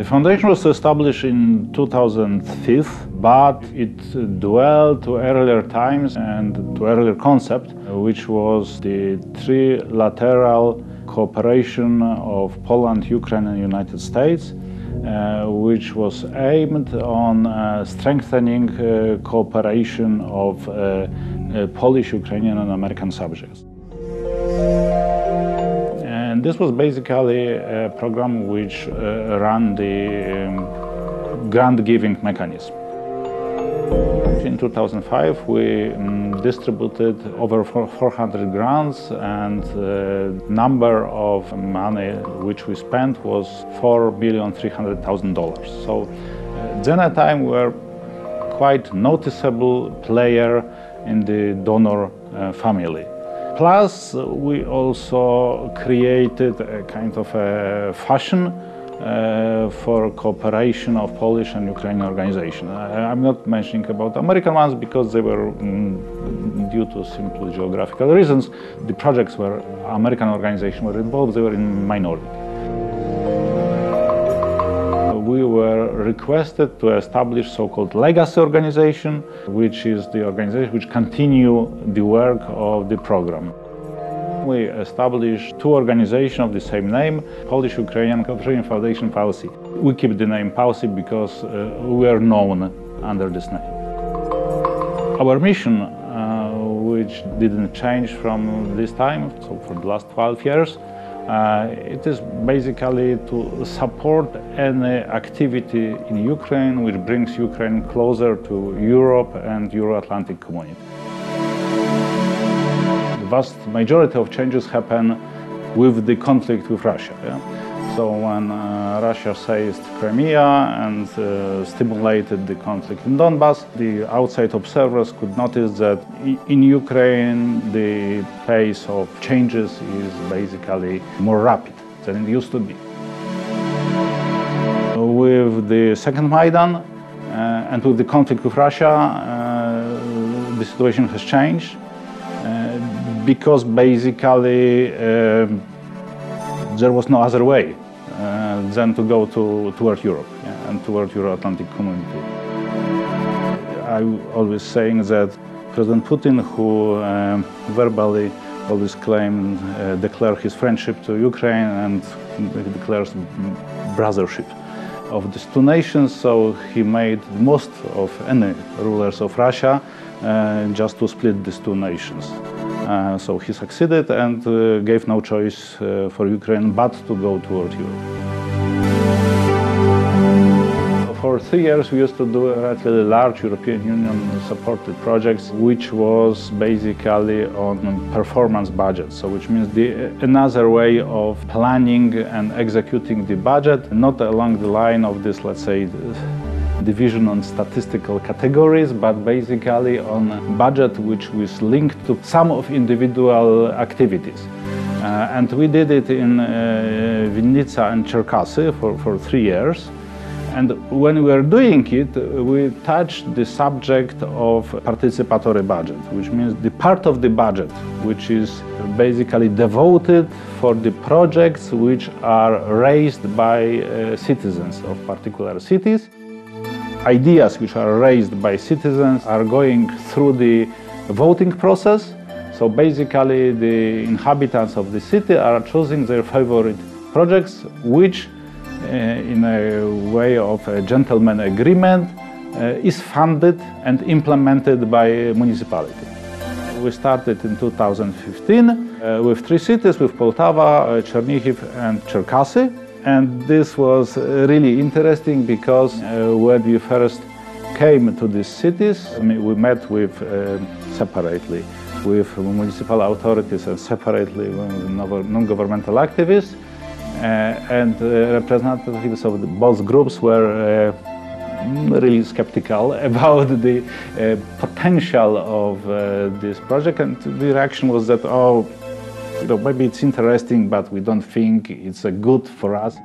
foundation was established in 2005, but it dwelled to earlier times and to earlier concept, which was the trilateral cooperation of Poland, Ukraine and United States, which was aimed on strengthening cooperation of Polish, Ukrainian and American subjects. And this was basically a program which ran the grant-giving mechanism. In 2005, we distributed over 400 grants, and the number of money which we spent was $4,300,000. So then at time we were quite noticeable player in the donor family. Plus, we also created a kind of a fashion for cooperation of Polish and Ukrainian organizations. I'm not mentioning about American ones because they were, due to simple geographical reasons, the projects where American organizations were involved, they were in minority. We were requested to establish so-called legacy organization, which is the organization which continue the work of the program. We established two organizations of the same name, Polish-Ukrainian Cooperation Foundation, PAUSI. We keep the name PAUSI because we are known under this name. Our mission, which didn't change from this time, so for the last 12 years, it is basically to support any activity in Ukraine which brings Ukraine closer to Europe and Euro-Atlantic community. The vast majority of changes happen with the conflict with Russia. Yeah? So when Russia seized Crimea and stimulated the conflict in Donbass, the outside observers could notice that in Ukraine the pace of changes is basically more rapid than it used to be. With the second Maidan and with the conflict with Russia, the situation has changed because basically there was no other way than to go toward Europe, yeah, and toward Euro-Atlantic community. I'm always saying that President Putin, who verbally always declares his friendship to Ukraine and declares brothership of these two nations, so he made most of any rulers of Russia just to split these two nations. So he succeeded and gave no choice for Ukraine but to go toward Europe. For 3 years we used to do a relatively large European Union supported projects, which was basically on performance budget, so which means another way of planning and executing the budget, not along the line of this, let's say, division on statistical categories, but basically on budget which was linked to some of individual activities. And we did it in Vinnytsia and Cherkasy for 3 years. And when we were doing it, we touched the subject of participatory budget, which means the part of the budget which is basically devoted for the projects which are raised by citizens of particular cities. Ideas which are raised by citizens are going through the voting process. So basically the inhabitants of the city are choosing their favorite projects, which in a way of a gentleman agreement is funded and implemented by municipality. We started in 2015 with 3 cities, with Poltava, Chernihiv and Cherkasy. And this was really interesting because when we first came to these cities, we met with separately with municipal authorities and separately with non-governmental activists, and representatives of both groups were really skeptical about the potential of this project, and the reaction was that, oh, maybe it's interesting, but we don't think it's good for us.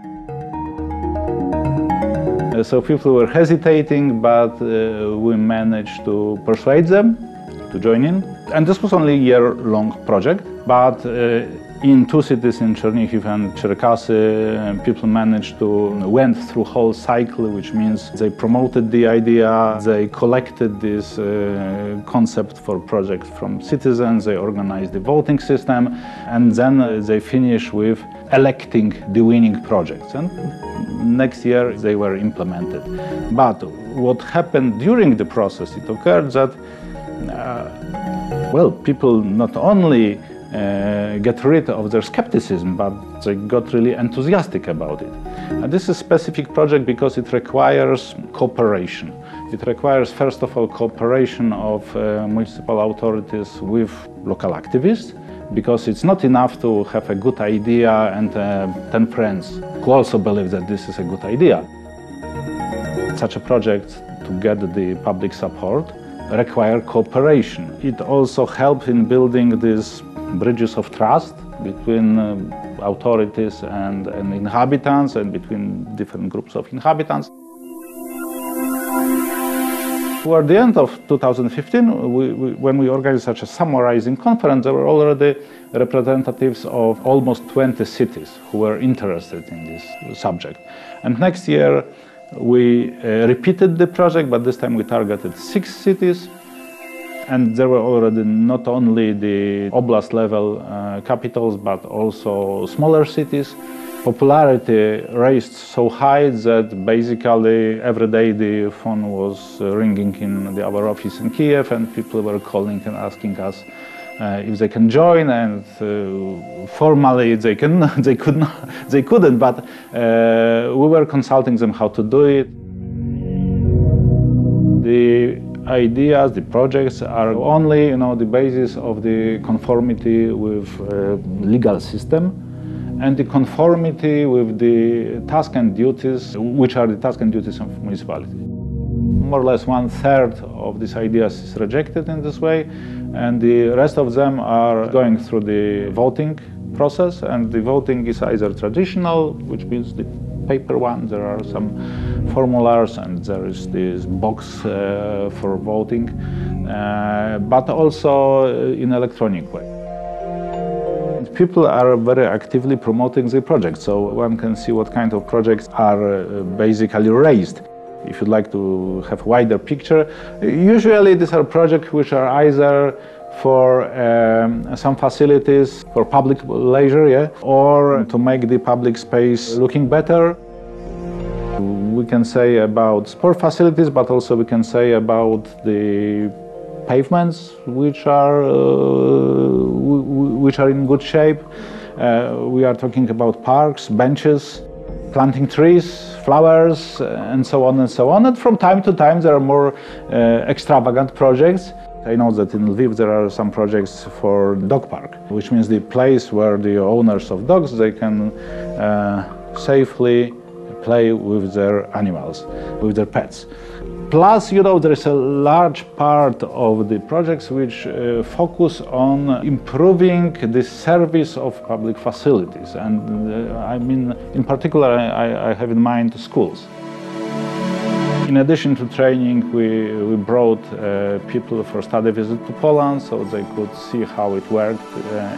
So people were hesitating, but we managed to persuade them to join in. And this was only a year-long project, but In two cities, in Chernihiv and Cherkasy, people went through whole cycle, which means they promoted the idea, they collected this concept for project from citizens, they organized the voting system, and then they finish with electing the winning projects. And next year they were implemented. But what happened during the process, it occurred that, people not only get rid of their skepticism, but they got really enthusiastic about it. And this is a specific project because it requires cooperation. It requires, first of all, cooperation of municipal authorities with local activists, because it's not enough to have a good idea and 10 friends who also believe that this is a good idea. Such a project, to get the public support, requires cooperation. It also helps in building these bridges of trust between authorities and inhabitants, and between different groups of inhabitants. Toward the end of 2015, when we organized such a summarizing conference, there were already representatives of almost 20 cities who were interested in this subject. And next year we repeated the project, but this time we targeted 6 cities. And there were already not only the oblast level capitals, but also smaller cities. Popularity raised so high that basically every day the phone was ringing in our office in Kiev, and people were calling and asking us if they can join, and formally they couldn't, but we were consulting them how to do it. The ideas, the projects are only, the basis of the conformity with legal system and the conformity with the tasks and duties, which are the tasks and duties of municipality. More or less 1/3 of these ideas is rejected in this way, and the rest of them are going through the voting process, and the voting is either traditional, which means the paper one, there are some formulars and there is this box for voting, but also in electronic way. People are very actively promoting the project, so one can see what kind of projects are basically raised. If you'd like to have a wider picture, usually these are projects which are either for some facilities for public leisure, or to make the public space looking better. We can say about sport facilities, but also we can say about the pavements, which are in good shape. We are talking about parks, benches, planting trees, flowers, and so on and so on. And from time to time there are more extravagant projects. I know that in Lviv there are some projects for dog park, which means the place where the owners of dogs, they can safely play with their animals, with their pets. Plus, there is a large part of the projects which focus on improving the service of public facilities. And I mean, in particular, I have in mind schools. In addition to training, we brought people for study visit to Poland, so they could see how it worked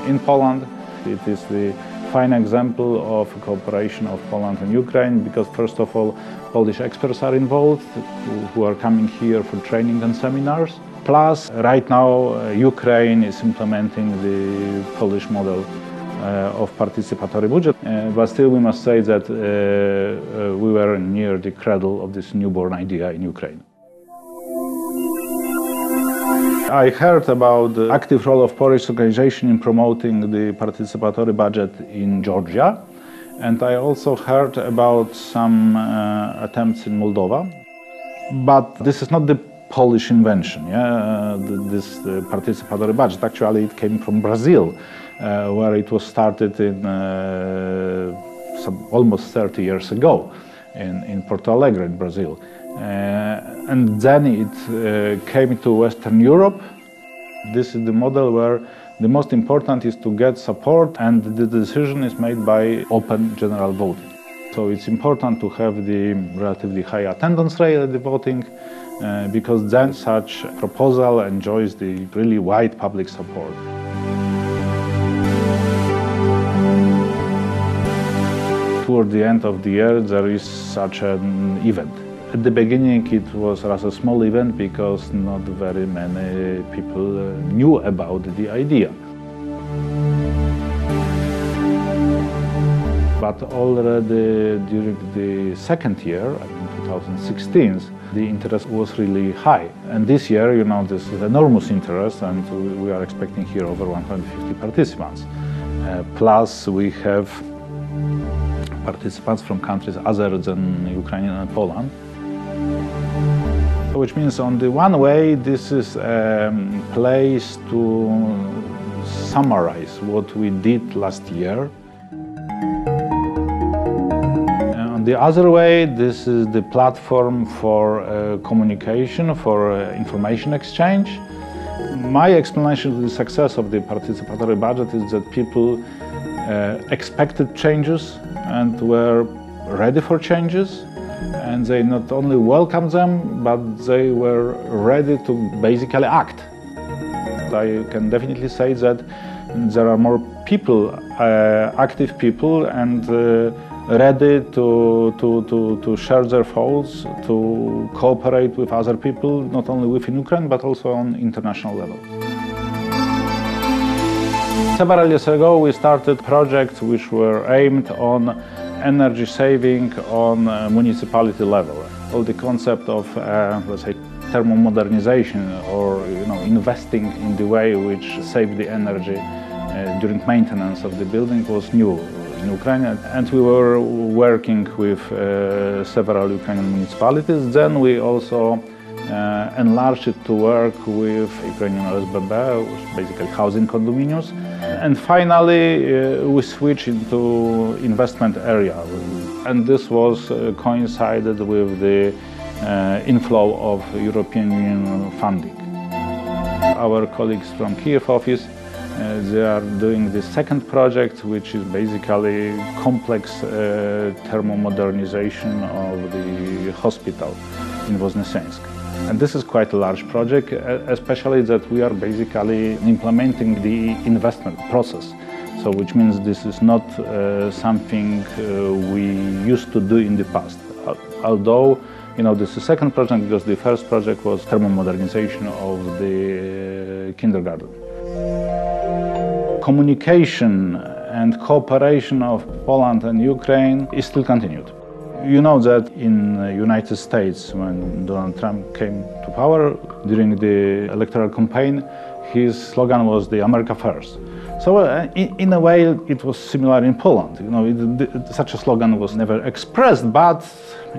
in Poland. It is the fine example of cooperation of Poland and Ukraine, because first of all, Polish experts are involved who are coming here for training and seminars. Plus, right now, Ukraine is implementing the Polish model of participatory budget, but still we must say that we were near the cradle of this newborn idea in Ukraine. I heard about the active role of Polish organization in promoting the participatory budget in Georgia, and I also heard about some attempts in Moldova. But this is not the Polish invention, this participatory budget. Actually, it came from Brazil, where it was started in almost 30 years ago in Porto Alegre in Brazil. And then it came to Western Europe. This is the model where the most important is to get support, and the decision is made by open general voting. So it's important to have the relatively high attendance rate at the voting, because then such proposal enjoys the really wide public support. toward the end of the year there is such an event. At the beginning it was rather a small event because not very many people knew about the idea. But already during the second year, in 2016, the interest was really high. And this year, you know, this is enormous interest, and we are expecting here over 150 participants. Plus we have participants from countries other than Ukraine and Poland. Which means on the one way this is a place to summarize what we did last year. On the other way, this is the platform for communication, for information exchange. My explanation of the success of the participatory budget is that people expected changes and were ready for changes. And they not only welcomed them, but they were ready to basically act. I can definitely say that there are more people, active people, and ready to share their thoughts, to cooperate with other people, not only within Ukraine, but also on international level. Several years ago, we started projects which were aimed on energy saving on municipality level. All the concept of, let's say, thermomodernization, or investing in the way which saved the energy during maintenance of the building was new in Ukraine, and we were working with several Ukrainian municipalities. Then we also enlarged it to work with Ukrainian OSBB, which is basically housing condominiums. And finally, we switched into investment area. And this was coincided with the inflow of European Union funding. Our colleagues from Kiev office, they are doing the second project, which is basically complex thermomodernization of the hospital in Voznesensk. And this is quite a large project, especially that we are basically implementing the investment process. So, which means this is not something we used to do in the past. Although, this is the second project because the first project was thermomodernization of the kindergarten. Communication and cooperation of Poland and Ukraine is still continued. You know that in the United States, when Donald Trump came to power during the electoral campaign, his slogan was the America First. So in a way it was similar in Poland. Such a slogan was never expressed, but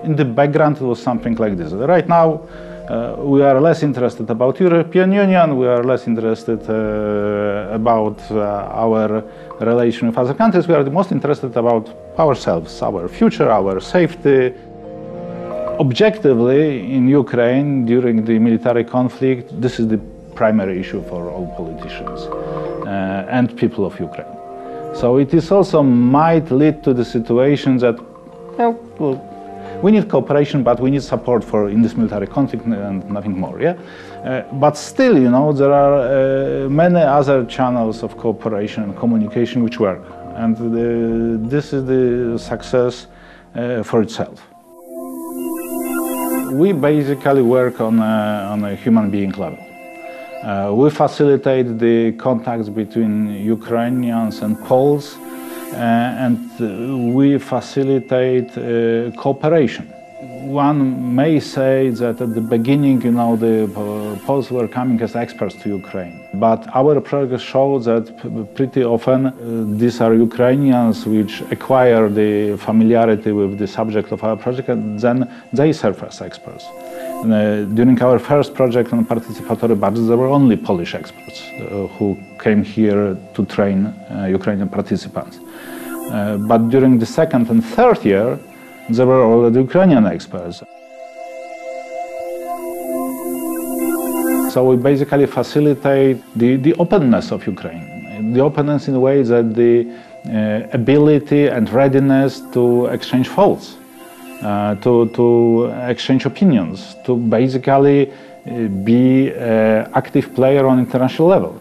in the background it was something like this. Right now we are less interested about European Union, we are less interested about our relation with other countries, we are the most interested about ourselves, our future, our safety. Objectively, in Ukraine, during the military conflict, this is the primary issue for all politicians and people of Ukraine. So it is also might lead to the situation that we need cooperation, but we need support in this military conflict and nothing more. Yeah, but still, there are many other channels of cooperation and communication which work, and this is the success for itself. We basically work on a human being level. We facilitate the contacts between Ukrainians and Poles, and we facilitate cooperation. One may say that at the beginning, the Poles were coming as experts to Ukraine. But our progress shows that pretty often these are Ukrainians which acquire the familiarity with the subject of our project, and then they serve as experts. During our first project on participatory budget, there were only Polish experts who came here to train Ukrainian participants. But during the second and third year, there were already Ukrainian experts. So we basically facilitate the openness of Ukraine. The openness in a way that the ability and readiness to exchange thoughts, to exchange opinions, to basically be an active player on international level.